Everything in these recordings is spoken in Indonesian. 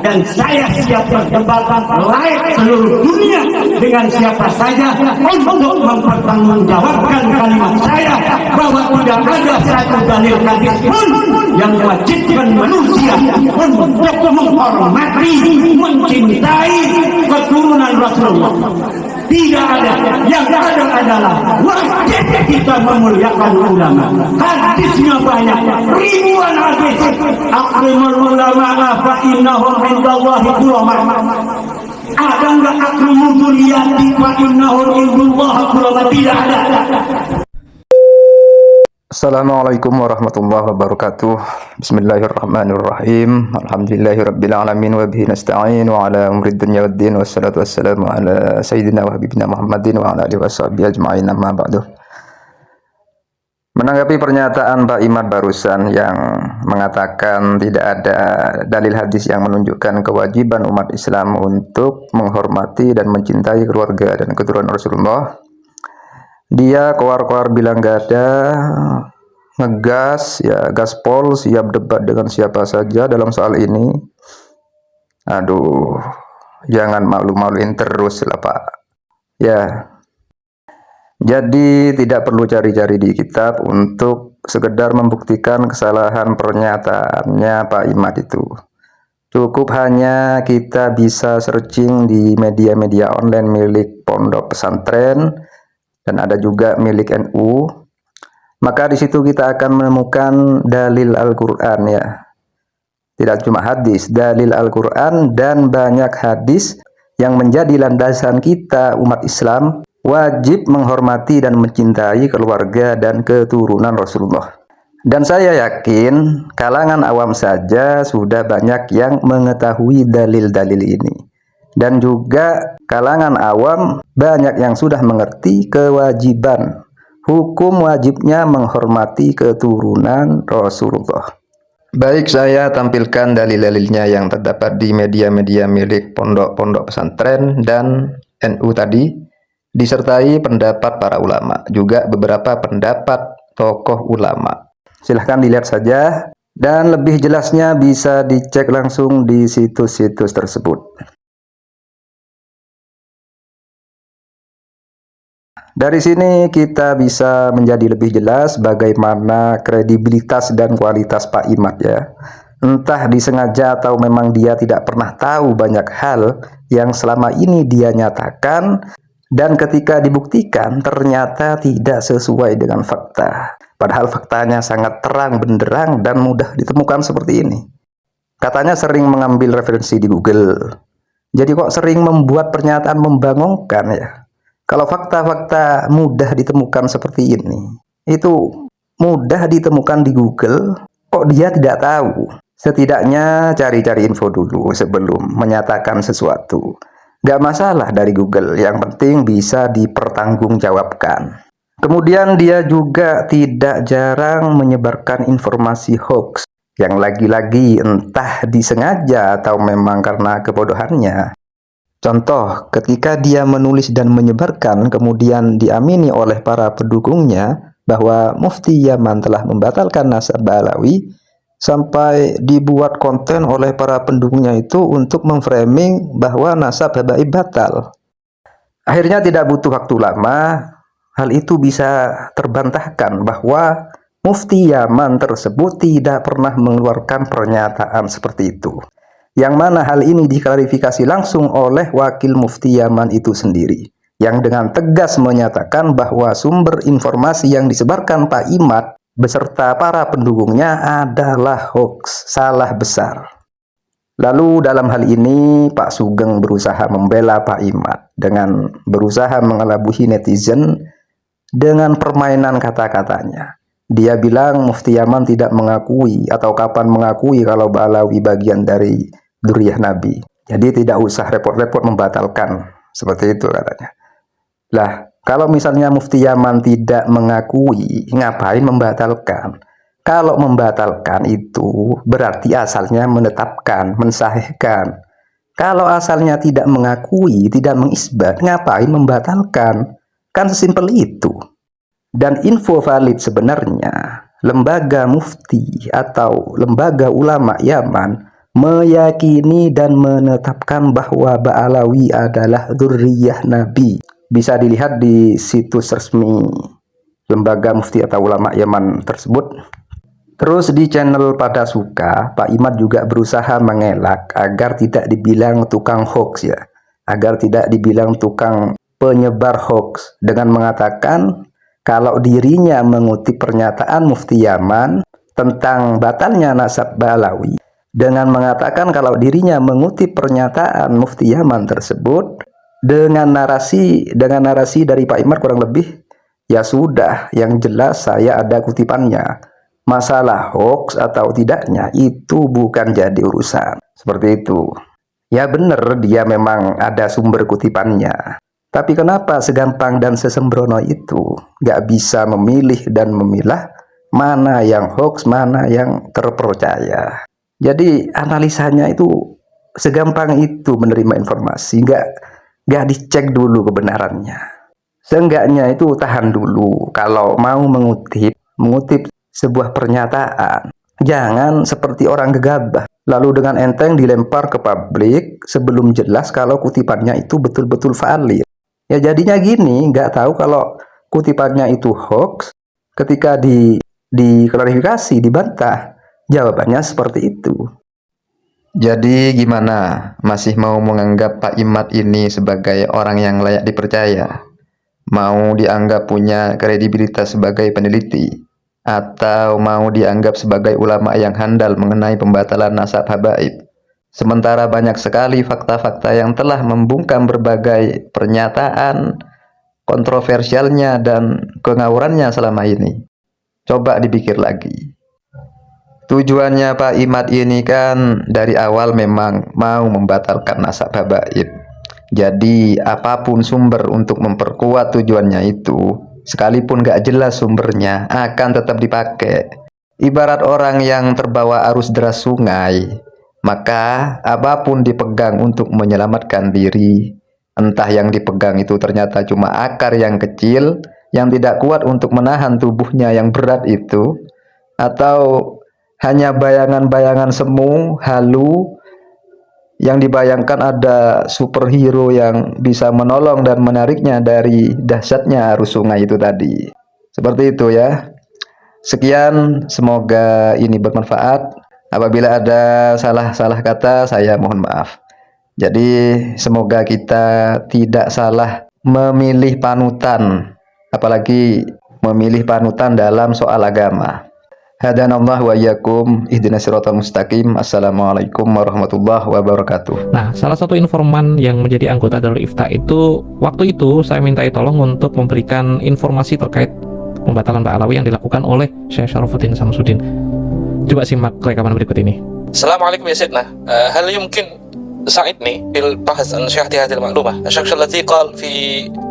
dan saya siap berdebat live seluruh dunia dengan siapa saja untuk mempertanggungjawabkan kalimat saya bahwa tidak ada satu dalil hadis pun yang mewajibkan manusia untuk menghormati, mencintai keturunan Rasulullah. Tidak ada. Yang ada adalah wajib kita memuliakan ulama. Hadisnya banyak, ribuan hadis. Akrimul ulama fa innahum indallahi ulama. Ada enggak akrimul dunyati fa innahum indallahi ulama? Tidak ada. Assalamualaikum warahmatullahi wabarakatuh. Bismillahirrahmanirrahim. Alhamdulillahirrabbilalamin. Wa bihi nasta'in wa ala umri dunya waddin. Wassalatu wassalamu ala sayyidina wa habibina Muhammadin wa ala alihi washabihi ajma'in, amma ba'du. Menanggapi pernyataan Pak Imad barusan yang mengatakan tidak ada dalil hadis yang menunjukkan kewajiban umat Islam untuk menghormati dan mencintai keluarga dan keturunan Rasulullah, dia koar-koar bilang gak ada, ngegas, ya gaspol, siap debat dengan siapa saja dalam soal ini. Aduh, jangan malu-maluin terus lah Pak. Ya, jadi tidak perlu cari-cari di kitab untuk sekedar membuktikan kesalahan pernyataannya Pak Imad itu. Cukup hanya kita bisa searching di media-media online milik pondok pesantren, dan ada juga milik NU, maka di situ kita akan menemukan dalil Al-Quran, ya. Tidak cuma hadis, dalil Al-Quran dan banyak hadis yang menjadi landasan kita umat Islam wajib menghormati dan mencintai keluarga dan keturunan Rasulullah. Dan saya yakin kalangan awam saja sudah banyak yang mengetahui dalil-dalil ini. Dan juga kalangan awam banyak yang sudah mengerti kewajiban, hukum wajibnya menghormati keturunan Rasulullah. Baik, saya tampilkan dalil-dalilnya yang terdapat di media-media milik pondok-pondok pesantren dan NU tadi, disertai pendapat para ulama, juga beberapa pendapat tokoh ulama. Silahkan dilihat saja, dan lebih jelasnya bisa dicek langsung di situs-situs tersebut. Dari sini kita bisa menjadi lebih jelas bagaimana kredibilitas dan kualitas Pak Imad, ya. Entah disengaja atau memang dia tidak pernah tahu banyak hal yang selama ini dia nyatakan, dan ketika dibuktikan ternyata tidak sesuai dengan fakta. Padahal faktanya sangat terang benderang dan mudah ditemukan seperti ini. Katanya sering mengambil referensi di Google. Jadi kok sering membuat pernyataan membangongkan, ya. Kalau fakta-fakta mudah ditemukan seperti ini, itu mudah ditemukan di Google, kok dia tidak tahu? Setidaknya cari-cari info dulu sebelum menyatakan sesuatu. Gak masalah dari Google, yang penting bisa dipertanggungjawabkan. Kemudian dia juga tidak jarang menyebarkan informasi hoax, yang lagi-lagi entah disengaja atau memang karena kebodohannya. Contoh, ketika dia menulis dan menyebarkan, kemudian diamini oleh para pendukungnya bahwa Mufti Yaman telah membatalkan nasab Ba'alawi, sampai dibuat konten oleh para pendukungnya itu untuk memframing bahwa nasab Habaib batal. Akhirnya tidak butuh waktu lama, hal itu bisa terbantahkan bahwa Mufti Yaman tersebut tidak pernah mengeluarkan pernyataan seperti itu. Yang mana hal ini diklarifikasi langsung oleh wakil Mufti Yaman itu sendiri, yang dengan tegas menyatakan bahwa sumber informasi yang disebarkan Pak Imad beserta para pendukungnya adalah hoax, salah besar. Lalu dalam hal ini Pak Sugeng berusaha membela Pak Imad dengan berusaha mengelabuhi netizen dengan permainan kata-katanya. Dia bilang Mufti Yaman tidak mengakui atau kapan mengakui kalau Ba'alawi bagian dari Dzurriyyah Nabi. Jadi tidak usah repot-repot membatalkan. Seperti itu katanya. Lah, kalau misalnya Mufti Yaman tidak mengakui, ngapain membatalkan? Kalau membatalkan itu berarti asalnya menetapkan, mensahihkan. Kalau asalnya tidak mengakui, tidak mengisbat, ngapain membatalkan? Kan sesimpel itu. Dan info valid sebenarnya, lembaga mufti atau lembaga ulama Yaman meyakini dan menetapkan bahwa Ba'alawi adalah dzurriyyah Nabi. Bisa dilihat di situs resmi Lembaga Mufti atau Ulama Yaman tersebut. Terus di channel Pada Suka, Pak Imad juga berusaha mengelak agar tidak dibilang tukang hoax ya, agar tidak dibilang tukang penyebar hoax, dengan mengatakan kalau dirinya mengutip pernyataan Mufti Yaman tentang batalnya nasab Ba'alawi, dengan mengatakan kalau dirinya mengutip pernyataan Mufti Yaman tersebut dengan narasi dari Pak Imad kurang lebih, ya sudah, yang jelas saya ada kutipannya. Masalah hoax atau tidaknya itu bukan jadi urusan. Seperti itu. Ya benar, dia memang ada sumber kutipannya. Tapi kenapa segampang dan sesembrono itu nggak bisa memilih dan memilah mana yang hoax, mana yang terpercaya. Jadi analisanya itu segampang itu menerima informasi, nggak dicek dulu kebenarannya. Seenggaknya itu tahan dulu kalau mau mengutip sebuah pernyataan. Jangan seperti orang gegabah, lalu dengan enteng dilempar ke publik sebelum jelas kalau kutipannya itu betul-betul valid. Ya jadinya gini, nggak tahu kalau kutipannya itu hoax, ketika diklarifikasi, dibantah, jawabannya seperti itu. Jadi gimana? Masih mau menganggap Pak Imad ini sebagai orang yang layak dipercaya? Mau dianggap punya kredibilitas sebagai peneliti? Atau mau dianggap sebagai ulama yang handal mengenai pembatalan nasab habaib? Sementara banyak sekali fakta-fakta yang telah membungkam berbagai pernyataan kontroversialnya dan kengawurannya selama ini. Coba dipikir lagi. Tujuannya Pak Imad ini kan dari awal memang mau membatalkan nasab habaib. Jadi apapun sumber untuk memperkuat tujuannya itu, sekalipun gak jelas sumbernya, akan tetap dipakai. Ibarat orang yang terbawa arus deras sungai, maka apapun dipegang untuk menyelamatkan diri. Entah yang dipegang itu ternyata cuma akar yang kecil, yang tidak kuat untuk menahan tubuhnya yang berat itu, atau hanya bayangan-bayangan semu, halu, yang dibayangkan ada superhero yang bisa menolong dan menariknya dari dahsyatnya arus sungai itu tadi. Seperti itu ya. Sekian, semoga ini bermanfaat. Apabila ada salah-salah kata, saya mohon maaf. Jadi semoga kita tidak salah memilih panutan, apalagi memilih panutan dalam soal agama. Hadanallah wa iyyakum ihdinas siratal mustaqim. Assalamualaikum warahmatullahi wabarakatuh. Nah, salah satu informan yang menjadi anggota Darul Ifta itu, waktu itu saya mintai tolong untuk memberikan informasi terkait pembatalan Ba'alawi yang dilakukan oleh Syekh Syarafuddin Samsudin. Coba simak rekaman berikut ini. Assalamualaikum ya Sayyidina. هل يمكن تساعدني في البحث عن صحة هذه المعلومة؟ الشخص الذي قال في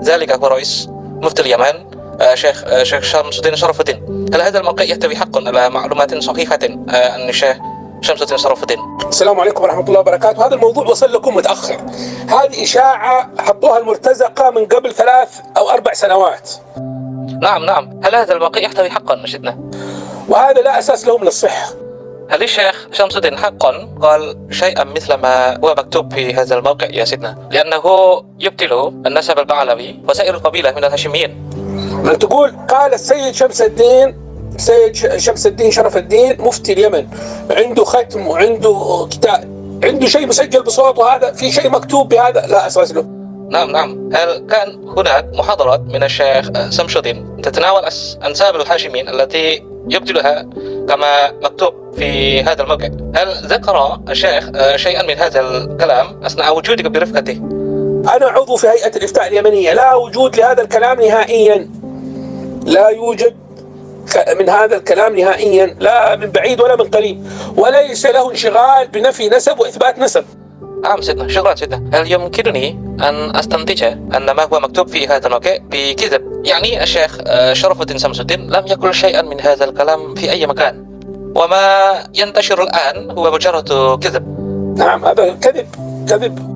ذلك هو رئيس مفتي اليمن شيخ شمس الدين شرف الدين. هل هذا الموقع يحتوي حقا على معلومات صحيحة عن الشيخ شمس الدين شرف الدين؟ السلام عليكم ورحمة الله وبركاته. هذا الموضوع وصل لكم متأخر. هذه إشاعة حطوها المرتزقة من قبل 3 أو 4 سنوات. نعم. هل هذا الموقع يحتوي حقا سيدنا؟ وهذا لا أساس له من الصحة. هل الشيخ شمس الدين حقا قال شيئا مثل ما هو مكتوب في هذا الموقع يا سيدنا؟ لأنه يبطل النسب البعلوي وسائر القبيلة من الهاشميين. من تقول قال السيد شمس الدين شرف الدين مفتي اليمن، عنده ختم وعنده كتاب، عنده شيء مسجل بصوت، وهذا في شيء مكتوب بهذا لا أساس له. نعم. هل كان هناك محاضرات من الشيخ شمس الدين تتناول أنساب الهاشميين التي يبدلها كما مكتوب في هذا الموقع؟ هل ذكر الشيخ شيئا من هذا الكلام أثناء وجودك برفقته؟ أنا عضو في هيئة الإفتاء اليمنية، لا وجود لهذا الكلام نهائيا، لا يوجد من هذا الكلام نهائيا، لا من بعيد ولا من قريب، وليس له انشغال بنفي نسب وإثبات نسب. نعم سيدنا، شكرا سيدنا. هل يمكنني أن أستنتج أن ما هو مكتوب في هذا الموقع بكذب؟ يعني الشيخ شرف الدين شمس الدين لم يقل شيئا من هذا الكلام في أي مكان، وما ينتشر الآن هو مجرد كذب. نعم، هذا كذب.